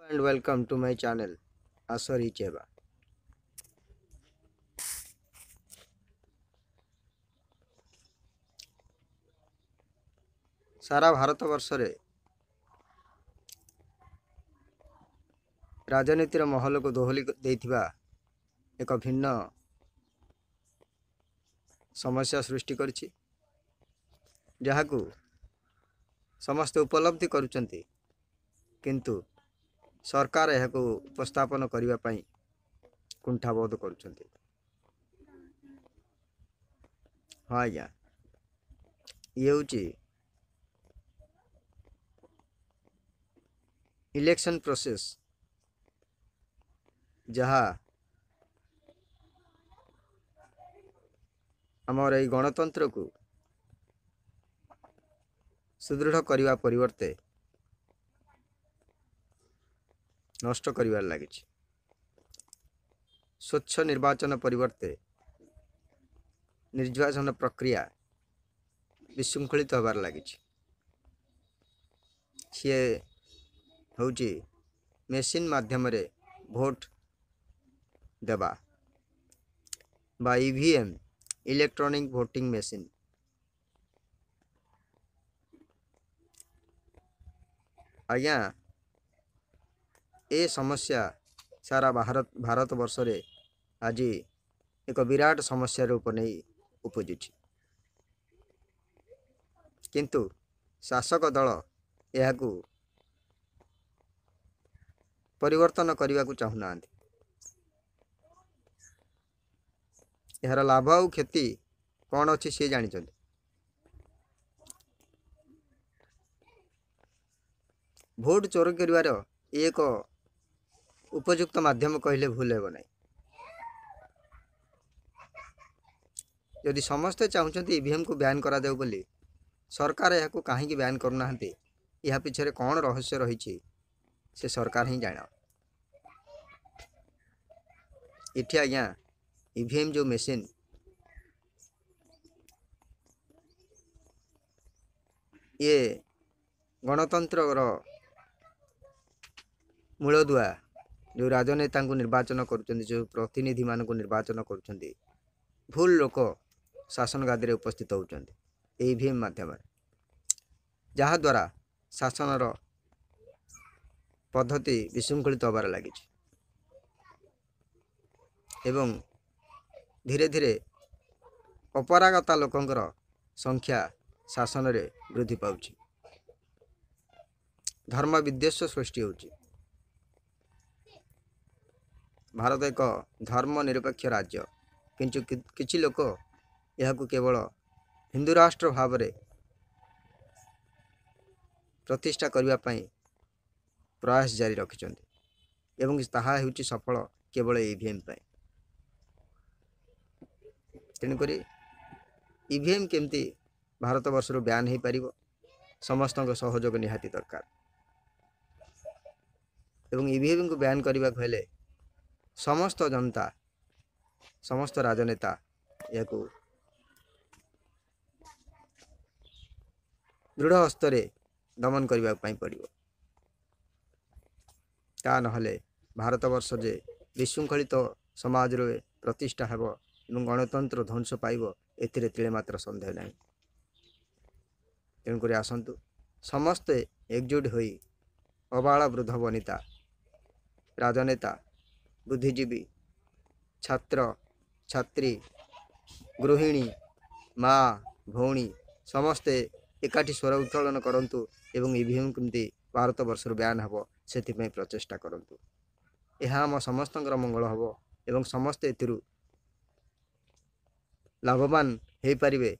And welcome to my channel Asori Cheba. सारा भारत वर्ष रे राजनीतिर महल को दोहली देथिबा एक भिन्न समस्या सृष्टि करछि जहाकू समस्त उपलब्धि करुचंती किंतु सरकार यह को उपस्थापन करने पाई कुंठाबोध करुचंती। हाँ आज्ञा ये होची इलेक्शन प्रोसेस जहा आमर ये गणतंत्र को सुदृढ़ करने परिवर्ते नष्ट करिवार लगी। स्वच्छ निर्वाचन परिवर्ते निर्वाचन प्रक्रिया विशृंखलित होबार लगी। सी हूँ मेसीन माध्यम रे भोट देबा बा ईवीएम इलेक्ट्रॉनिक वोटिंग मेसीन आज्ञा ए समस्या सारा भारत वर्ष रे आज एक विराट समस्या रूप नहीं उपजुची किंतु शासक दल यह परिवर्तन करने को चाहूना। यार लाभ और क्षति कौन अच्छी सी जानी भोट चोरी कर एक उपयुक्त माध्यम कहले भूल हेब ना। यदि समस्ते चाहते ईवीएम को बैन करा देव बोली सरकार यह कहीं बैन करना यह पिछरे कौन रहस्य रही से सरकार ही जाना। इठी आज्ञा ईवीएम जो मेसीन ये गणतंत्र मूलदुआ जो राजनेता को निर्वाचन करुँच जो प्रतिनिधि मान को निर्वाचन करुँच भूल लोक शासन गादी उपस्थित होती ईवीएम माध्यम जहाद्वारा शासन पद्धति विशृंखलित होबार लगी एवं धीरे धीरे अपरागता लोकंकर संख्या शासन रे वृद्धि पाउछि। धर्म विद्वेष सृष्टि होछि। भारत एक धर्म निरपेक्ष राज्य किंतु किछि लोक यह केवल हिंदू राष्ट्र भाव रे प्रतिष्ठा करने प्रयास जारी रखिछन्ति एवं ताहा हेउछि सफल केवल ईवीएम पाई। तेणुक ईवीएम केमती भारत वर्ष बैन हो पार समस्त सहयोग निहाती दरकार एवं ईवीएम को बैन करने को हेले समस्त जनता समस्त राजनेता यह दृढ़ हस्तरे दमन करने पड़ो। ता नहले भारत वर्ष जे विशृंखलित समाज रे प्रतिष्ठा हेब एवं गणतंत्र ध्वंस पाइब एथिरे तिले मात्र संदेह नहीं। तेणुक आसतु समस्ते एकजुट होई अबाल वृद्ध वनिता राजनेता बुद्धिजीवी छात्र छात्री गृहिणी माँ भौणी समस्ते एकाठी स्वर उत्तोलन करंतु एवं ईवीएम केमती भारत वर्ष बैन हेब से प्रचेषा करंतु। यह आम समस्त मंगल हम एवं समस्ते एथिरु लाभवान हो पारे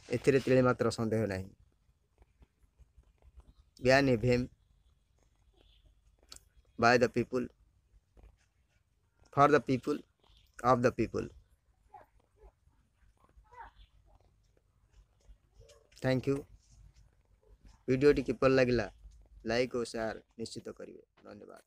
एथिरे तिले मात्र संदेह नहीं। Ban EVM by the people for the people of the people. Thank you. Video टी किपर लगिला लाइक और शेयर निश्चित करिवे। धन्यवाद।